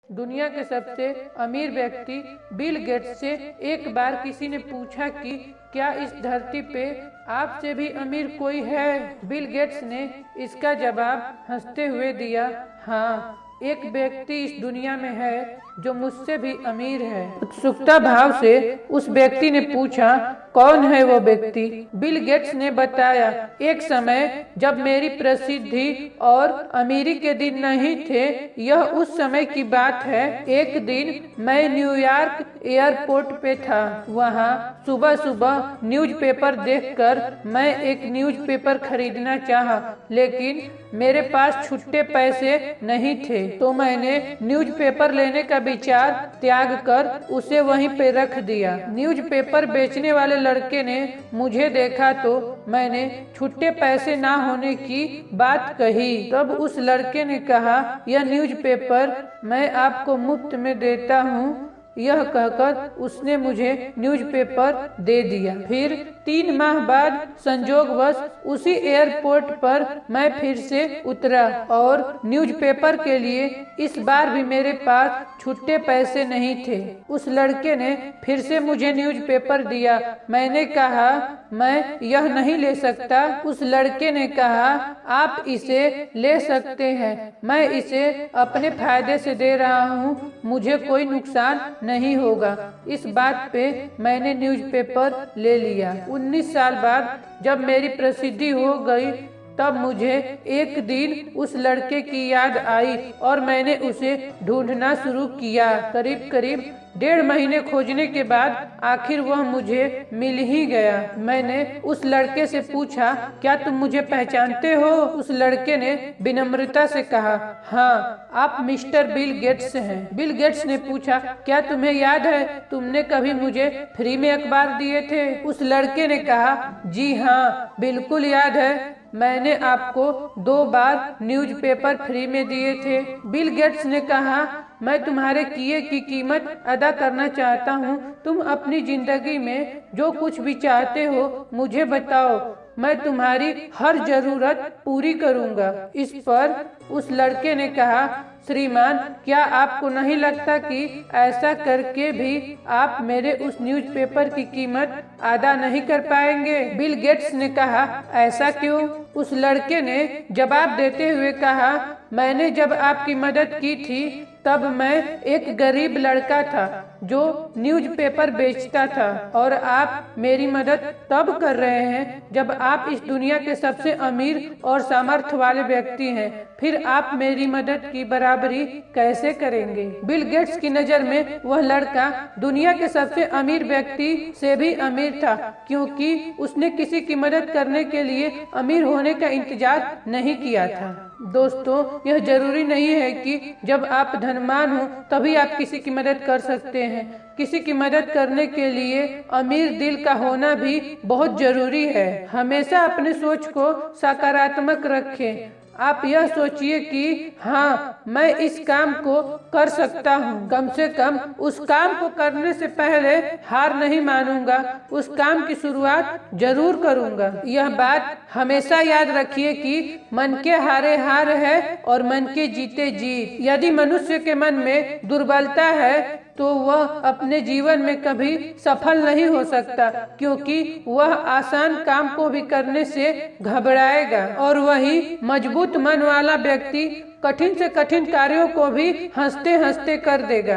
दुनिया के सबसे अमीर व्यक्ति बिल गेट्स से एक बार किसी ने पूछा कि क्या इस धरती पे आपसे भी अमीर कोई है। बिल गेट्स ने इसका जवाब हंसते हुए दिया, हाँ, एक व्यक्ति इस दुनिया में है जो मुझसे भी अमीर है। उत्सुकता भाव से उस व्यक्ति ने पूछा, कौन है वो व्यक्ति। बिल गेट्स ने बताया, एक समय जब मेरी प्रसिद्धि और अमीरी के दिन नहीं थे, यह उस समय की बात है। एक दिन मैं न्यूयॉर्क एयरपोर्ट पे था। वहाँ सुबह सुबह न्यूज़पेपर देखकर मैं एक न्यूज़पेपर खरीदना चाहा, लेकिन मेरे पास छुट्टे पैसे नहीं थे, तो मैंने न्यूज़पेपर लेने का विचार त्याग कर उसे वहीं पे रख दिया। न्यूज़पेपर बेचने वाले लड़के ने मुझे देखा तो मैंने छुट्टे पैसे ना होने की बात कही। तब उस लड़के ने कहा, यह न्यूज़पेपर मैं आपको मुफ्त में देता हूँ। यह कहकर उसने मुझे न्यूज़पेपर दे दिया। फिर 3 माह बाद संजोगवश उसी एयरपोर्ट पर मैं फिर से उतरा और न्यूज़पेपर के लिए इस बार भी मेरे पास छुट्टे पैसे नहीं थे। उस लड़के ने फिर से मुझे न्यूज़पेपर दिया। मैंने कहा, मैं यह नहीं ले सकता। उस लड़के ने कहा, आप इसे ले सकते हैं, मैं इसे अपने फायदे से दे रहा हूँ, मुझे कोई नुकसान नहीं होगा। इस बात पे मैंने न्यूज़पेपर ले लिया। 19 साल बाद जब मेरी प्रसिद्धि हो गई, तब मुझे एक दिन उस लड़के की याद आई और मैंने उसे ढूंढना शुरू किया। करीब करीब 1.5 महीने खोजने के बाद आखिर वह मुझे मिल ही गया। मैंने उस लड़के से पूछा, क्या तुम मुझे पहचानते हो? उस लड़के ने विनम्रता से कहा, हाँ, आप मिस्टर बिल गेट्स हैं। बिल गेट्स ने पूछा, क्या तुम्हें याद है तुमने कभी मुझे फ्री में अखबार दिए थे? उस लड़के ने कहा, जी हाँ, बिल्कुल याद है, मैंने आपको 2 बार न्यूज़पेपर फ्री में दिए थे। बिल गेट्स ने कहा, मैं तुम्हारे किए की कीमत अदा करना चाहता हूँ। तुम अपनी जिंदगी में जो कुछ भी चाहते हो मुझे बताओ, मैं तुम्हारी हर जरूरत पूरी करूँगा। इस पर उस लड़के ने कहा, श्रीमान, क्या आपको नहीं लगता कि ऐसा करके भी आप मेरे उस न्यूज़पेपर की कीमत अदा नहीं कर पाएंगे? बिल गेट्स ने कहा, ऐसा क्यों? उस लड़के ने जवाब देते हुए कहा, मैंने जब आपकी मदद की थी तब मैं एक गरीब लड़का था जो न्यूज़पेपर बेचता था, और आप मेरी मदद तब कर रहे हैं जब आप इस दुनिया के सबसे अमीर और सामर्थ्य वाले व्यक्ति हैं। फिर आप मेरी मदद की बराबरी कैसे करेंगे? बिल गेट्स की नज़र में वह लड़का दुनिया के सबसे अमीर व्यक्ति से भी अमीर था, क्योंकि उसने किसी की मदद करने के लिए अमीर होने का इंतजार नहीं किया था। दोस्तों, यह जरूरी नहीं है कि जब आप धनवान हो तभी आप किसी की मदद कर सकते हैं। किसी की मदद करने के लिए अमीर दिल का होना भी बहुत जरूरी है। हमेशा अपने सोच को सकारात्मक रखें। आप यह सोचिए कि हाँ, मैं इस काम को कर सकता हूँ। कम से कम उस काम को करने से पहले हार नहीं मानूंगा, उस काम की शुरुआत जरूर करूंगा। यह बात हमेशा याद रखिए कि मन के हारे हार है और मन के जीते जीत। यदि मनुष्य के मन में दुर्बलता है तो वह अपने जीवन में कभी सफल नहीं हो सकता, क्योंकि वह आसान काम को भी करने से घबराएगा, और वही मजबूत मन वाला व्यक्ति कठिन से कठिन कार्यों को भी हंसते हंसते कर देगा।